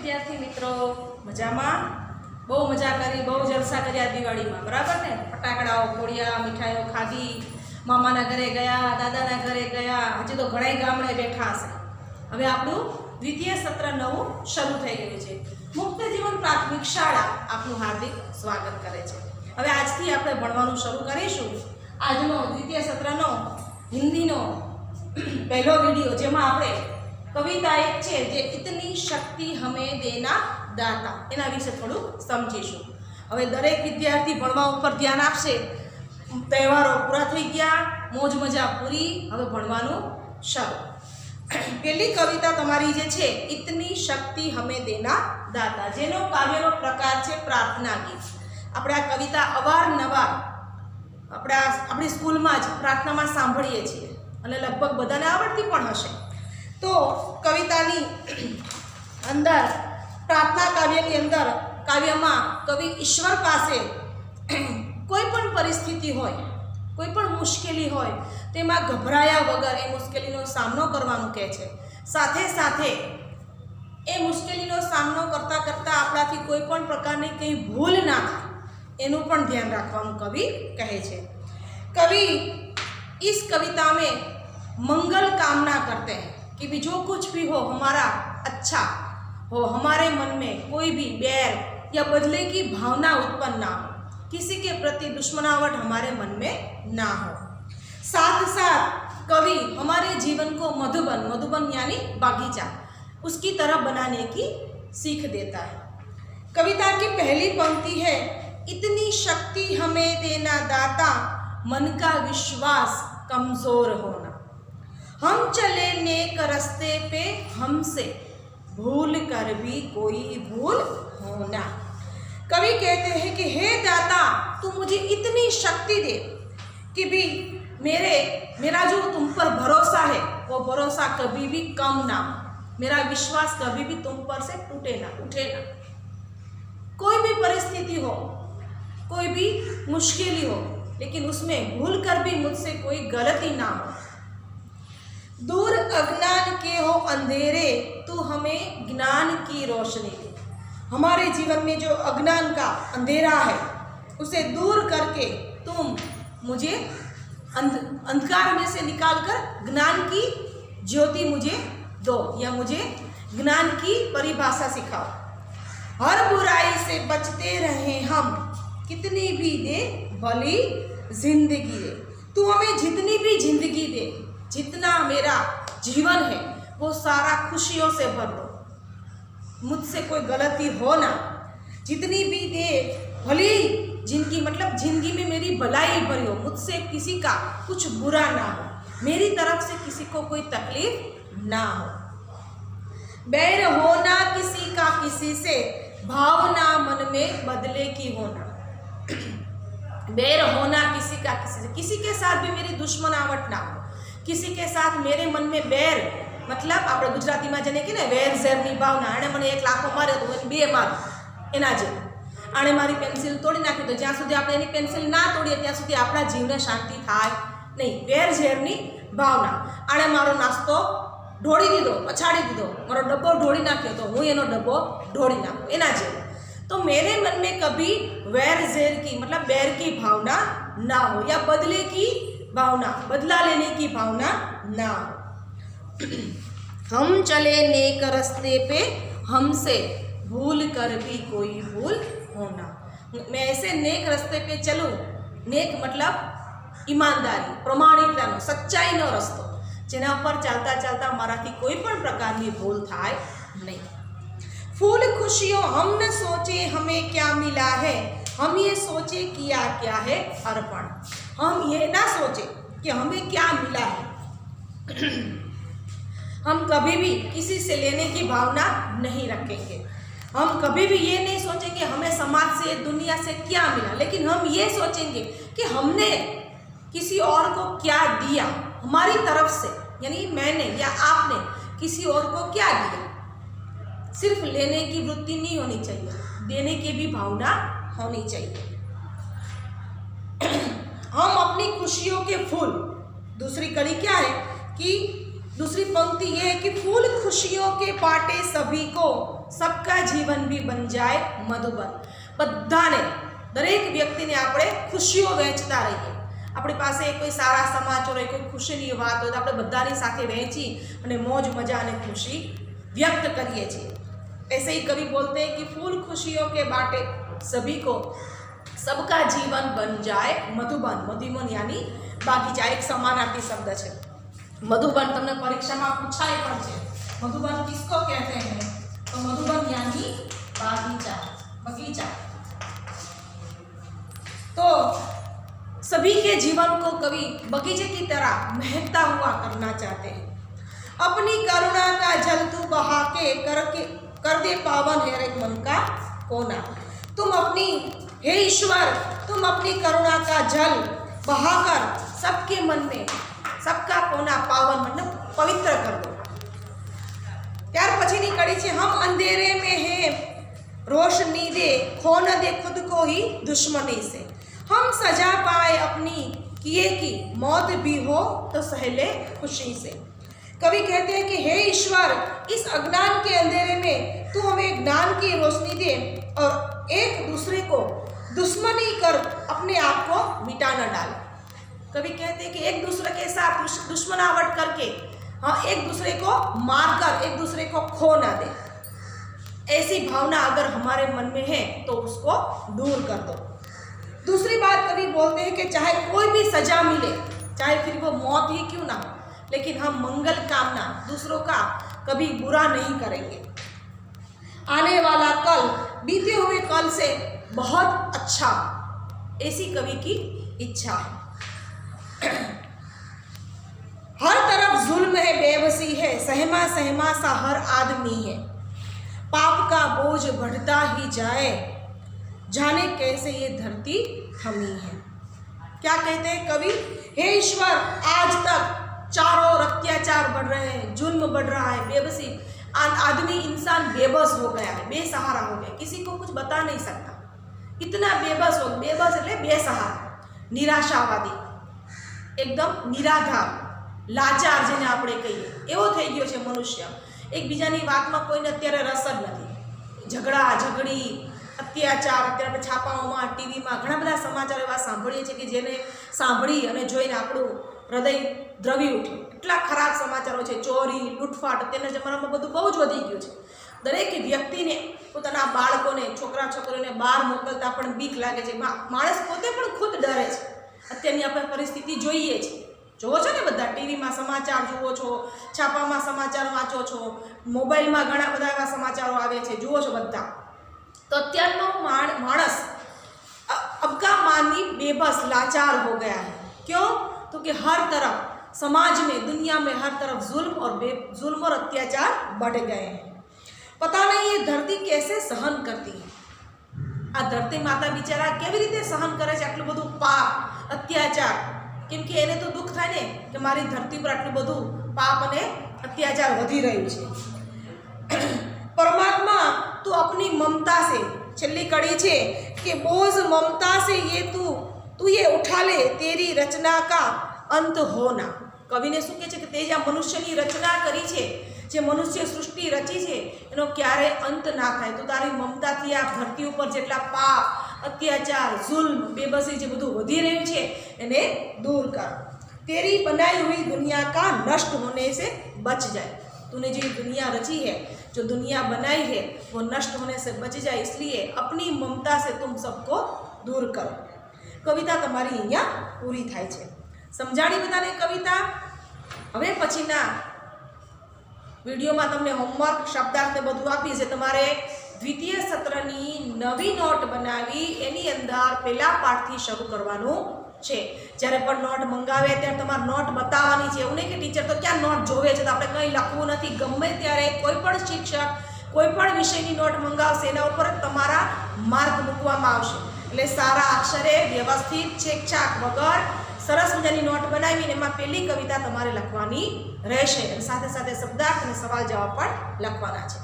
विद्यार्थी मित्रों मजामां बहु मजा करी बहु जलसा कर्या दिवाळी में बराबर ने फटाकड़ाओ फोड़िया मिठाईओ खाधी मामाना घरे गया दादाना घरे गया हजी तो घणाय गामडे बैठा हशे। हवे आपणुं द्वितीय सत्र नवुं शरू थई गयुं छे। मुक्त जीवन प्राथमिक शाळा आपनुं हार्दिक स्वागत करे छे। हवे आजथी आपणे भणवानुं शरू करीशुं। आजनो द्वितीय सत्रनो हिंदीनो पहलो विडियो जेमां आपणे कविता एक छे जे इतनी शक्ति हमें देना दाता एना विषे थोड़ुं समजीशुं। हवे दरेक विद्यार्थी भणवा उपर ध्यान आपशे। तहेवारो पूरा थई गया, मोज मजा पूरी, हवे भणवानुं शरू। पहली कविता तमारी जे छे इतनी शक्ति हमें देना दाता जेनो काव्यनो प्रकार छे प्रार्थना गीत। आपणे आ कविता अवारनवार अपनी स्कूलमां ज प्रार्थनामां सांभळीए छीए अने लगभग बधाने आवडती पण हशे। तो कवितानी अंदर प्रार्थना काव्यनी अंदर काव्यमां कवि ईश्वर पासे कोईपण परिस्थिति होय कोईपण मुश्केली होय तेमां गभराया वगर ए मुश्केलीनो सामनो करवानुं कहे छे। साथे साथे ए मुश्केलीनो सामनो करता करता आपणाथी कोईपण प्रकारनी कई भूल ना थाय एनुं पण ध्यान राखवानुं कवि कहे छे। कवि इस कविता में मंगल कामना करते हैं कि भी जो कुछ भी हो हमारा अच्छा हो, हमारे मन में कोई भी बैर या बदले की भावना उत्पन्न ना हो, किसी के प्रति दुश्मनावट हमारे मन में ना हो। साथ साथ कवि हमारे जीवन को मधुबन यानी बागीचा उसकी तरह बनाने की सीख देता है। कविता की पहली पंक्ति है, इतनी शक्ति हमें देना दाता, मन का विश्वास कमजोर होना। हम चले नेक रास्ते पे हमसे भूल कर भी कोई भूल होना। कवि कहते हैं कि हे दाता तू मुझे इतनी शक्ति दे कि भी मेरा जो तुम पर भरोसा है वो भरोसा कभी भी कम ना हो, मेरा विश्वास कभी भी तुम पर से टूटे ना उठे ना। कोई भी परिस्थिति हो, कोई भी मुश्किल हो, लेकिन उसमें भूल कर भी मुझसे कोई गलती ना हो। दूर अज्ञान के हो अंधेरे, तू हमें ज्ञान की रोशनी दे। हमारे जीवन में जो अज्ञान का अंधेरा है उसे दूर करके तुम मुझे अंधकार में से निकालकर ज्ञान की ज्योति मुझे दो या मुझे ज्ञान की परिभाषा सिखाओ। हर बुराई से बचते रहे हम, कितनी भी दे भली जिंदगी दे। तू हमें जितनी भी जिंदगी दे, जितना मेरा जीवन है वो सारा खुशियों से भर दो, मुझसे कोई गलती हो ना। जितनी भी दे भली जिंदगी मतलब जिंदगी में मेरी भलाई भरी हो, मुझसे किसी का कुछ बुरा ना हो, मेरी तरफ से किसी को कोई तकलीफ ना हो। बैर होना किसी का किसी से, भावना मन में बदले की होना। बैर होना किसी का किसी से, किसी के साथ भी मेरी दुश्मनावट ना हो, किसी के साथ मेरे मन में बैर मतलब આપણે ગુજરાતીમાં જેને કે ને વેર ઝેરની ભાવના। આણે મને એક લાખો માર્યો તો એને બે માર એના જેવું। આણે મારી પેન્સિલ તોડી નાખી તો જ્યાં સુધી આપણે એની પેન્સિલ ના તોડીએ ત્યાં સુધી આપણા જીવને શાંતિ થાય નહીં। વેર ઝેરની ભાવના। આણે મારો નાસ્તો ઢોળી દીધો, પછાડી દીધો, મારો ડબ્બો ઢોળી નાખ્યો તો હું એનો ડબ્બો ઢોળી નાખું એના જેવું। तो मेरे मन में कभी वैर ज़ेर की मतलब बैर की भावना ना हो या बदले की भावना बदला लेने की भावना ना हो। हम चले नेक रास्ते पे हमसे भूल कर भी कोई भूल होना। मैं ऐसे नेक रास्ते पे चलूँ, नेक मतलब ईमानदारी प्रमाणिकतानो सच्चाईनो रस्तो, जेना पर चालता चालता माराथी कोई पण प्रकारनी भूल थाय नहीं। फूल खुशियों हम न सोचे हमें क्या मिला है, हम ये सोचे किया क्या है अर्पण। हम ये ना सोचे कि हमें क्या मिला है, हम कभी भी किसी से लेने की भावना नहीं रखेंगे। हम कभी भी ये नहीं सोचेंगे हमें समाज से दुनिया से क्या मिला, लेकिन हम ये सोचेंगे कि हमने किसी और को क्या दिया हमारी तरफ से, यानी मैंने या आपने किसी और को क्या दिया। सिर्फ लेने की वृत्ति नहीं होनी चाहिए, देने की भी भावना होनी चाहिए। हम अपनी खुशियों के फूल, दूसरी कड़ी क्या है कि दूसरी पंक्ति ये है कि फूल खुशियों के बाटे सभी को, सबका जीवन भी बन जाए मधुबन। બધાને, દરેક વ્યક્તિને આપણે ખુશીઓ વહેંચતા રહીએ। આપણી પાસે કોઈ સારા સમાચાર હોય, કોઈ ખુશીની વાત હોય તો આપણે બધાની સાથે વહેંચી અને મોજ મજા અને ખુશી વ્યક્ત કરીએ છીએ। ऐसे ही कवि बोलते हैं कि फूल खुशियों के बाटे सभी को, सबका जीवन बन जाए मधुबन। मधुबन यानी बागीचा, एक समानार्थी शब्द है। मधुबन तमने परीक्षा में पूछाए पण छे, मधुबन किसको कहते हैं? तो मधुबन यानी बागीचा, बगीचा। तो सभी के जीवन को कवि बगीचे की तरह महकता हुआ करना चाहते हैं। अपनी करुणा का जल तू बहा के कर दे पावन है रे मन का कोना। तुम अपनी, हे ईश्वर, तुम अपनी करुणा का जल बहाकर सबके मन में सबका कोना पावन मतलब पवित्र कर दो। त्यार पछीनी कड़ी छे, हम अंधेरे में है रोशनी दे, खो न दे खुद को ही दुश्मनी से। हम सजा पाए अपनी किए की, मौत भी हो तो सहले खुशी से। कवि कहते हैं कि हे ईश्वर, इस अज्ञान के अंधेरे में तू हमें ज्ञान की रोशनी दे और एक दूसरे को दुश्मनी कर अपने आप को मिटा न डाले। कवि कहते हैं कि एक दूसरे के साथ दुश्मनावट करके, हाँ, एक दूसरे को मारकर एक दूसरे को खो ना दे। ऐसी भावना अगर हमारे मन में है तो उसको दूर कर दो। दूसरी बात कवि बोलते हैं कि चाहे कोई भी सजा मिले, चाहे फिर वो मौत ही क्यों ना हो, लेकिन हम मंगल कामना दूसरों का कभी बुरा नहीं करेंगे। आने वाला कल बीते हुए कल से बहुत अच्छा, ऐसी कवि की इच्छा है। हर तरफ जुल्म है, बेबसी है, सहमा सहमा सा हर आदमी है। पाप का बोझ बढ़ता ही जाए, जाने कैसे ये धरती थमी है। क्या कहते हैं कवि? हे ईश्वर, आज तक चारों ओर अत्याचार बढ़ रहे हैं, जुल्म बढ़ रहा है, बेबसी, आदमी इंसान बेबस हो गया है, बेसहारा हो गया, किसी को कुछ बता नहीं सकता, इतना बेबस हो, बेबस એટલે બેસહારા, નિરાશાવાદી, એકદમ નિરાધાર, લાચાર જેને આપણે કહીએ એવો થઈ ગયો છે મનુષ્ય। એકબીજાની વાતમાં કોઈને અત્યારે રસ જ નથી। ઝઘડા ઝઘડી, અત્યાચાર, અત્યારે આપણે છાપાઓમાં, ટીવીમાં ઘણા બધા સમાચાર એવા સાંભળીએ છીએ કે જેને સાંભળી અને જોઈને આપણું હૃદય દ્રવી ઉઠ્યું। એટલા ખરાબ સમાચારો છે, ચોરી, લૂંટફાટ, અત્યારના જમાનામાં બધું બહુ જ વધી ગયું છે। દરેક વ્યક્તિને પોતાના બાળકોને, છોકરા છોકરીઓને બહાર મોકલતા પણ બીક લાગે છે। માણસ પોતે પણ ખુદ ડરે છે। અત્યારની આપણે પરિસ્થિતિ જોઈએ છે, જોવો છો ને બધા, ટીવીમાં સમાચાર જુઓ છો, છાપામાં સમાચાર વાંચો છો, મોબાઈલમાં ઘણા બધા એવા સમાચારો આવે છે, જુઓ છો બધા। તો અત્યારનો માણસ अबका मानी बेबस, लाचार हो गया है। क्यों? तो कि हर तरफ समाज में, दुनिया में हर तरफ जुल्म और अत्याचार बढ़ गए हैं। पता नहीं ये धरती कैसे सहन करती है। आ धरती माता बिचारा केवी रीते सहन करे छे आटલું બધું પાપ, અત્યાચાર? કેમ કે એને તો દુઃખ થાય ને કે મારી ધરતી પર આટલું બધું પાપ અને અત્યાચાર વધી રહ્યું છે। परमात्मा तू अपनी ममता से, छेल्ली कड़ी छे कि बोझ ममता से ये तू ये उठा ले, तेरी रचना का अंत होना। कवि ने शू कहे छे कि ते जे मनुष्यनी रचना करी छे, जे मनुष्य सृष्टि रची छे एनो क्यारे अंत ना थाय। तो तारी ममताथी आ धरती पर जेटला पाप, अत्याचार, जुल्म, बेबसी जे बधुं वधी रह्युं छे एने दूर कर। तेरी बनाई हुई दुनिया का नष्ट होने से बच जाए। तूने जो दुनिया रची है, जो दुनिया बनाई है, वो नष्ट होने से बच जाए, इसलिए अपनी ममता से तुम सबको दूर करो। कविता तमारी अहींया पूरी थाय छे। समझाणी बधाने कविता। हवे पछीना विडियोमां तमने होमवर्क, शब्दार्थ ने बधुं आपी छे। तमारे द्वितीय सत्रनी नवी नोट बनावी, एनी अंदर पहेला पाठथी शरू करवानुं छे। જ્યારે પણ નોટ મંગાવે ત્યારે તમારે નોટ બતાવવાની છે। એવું નહીં કે ટીચર તો ક્યાં નોટ જોવે છે તો આપણે કંઈ લખવું નથી। ગમે ત્યારે કોઈ પણ શિક્ષક કોઈ પણ વિષયની નોટ મંગાવશે એના ઉપર તમારા માર્ક મૂકવામાં આવશે। એટલે સારા અક્ષરે વ્યવસ્થિત છેકછાક વગર સરસ મજાની નોટ બનાવીને એમાં પહેલી કવિતા તમારે લખવાની રહેશે। સાથે સાથે શબ્દાર્થ અને સવાલ જવાબ પણ લખવાના છે।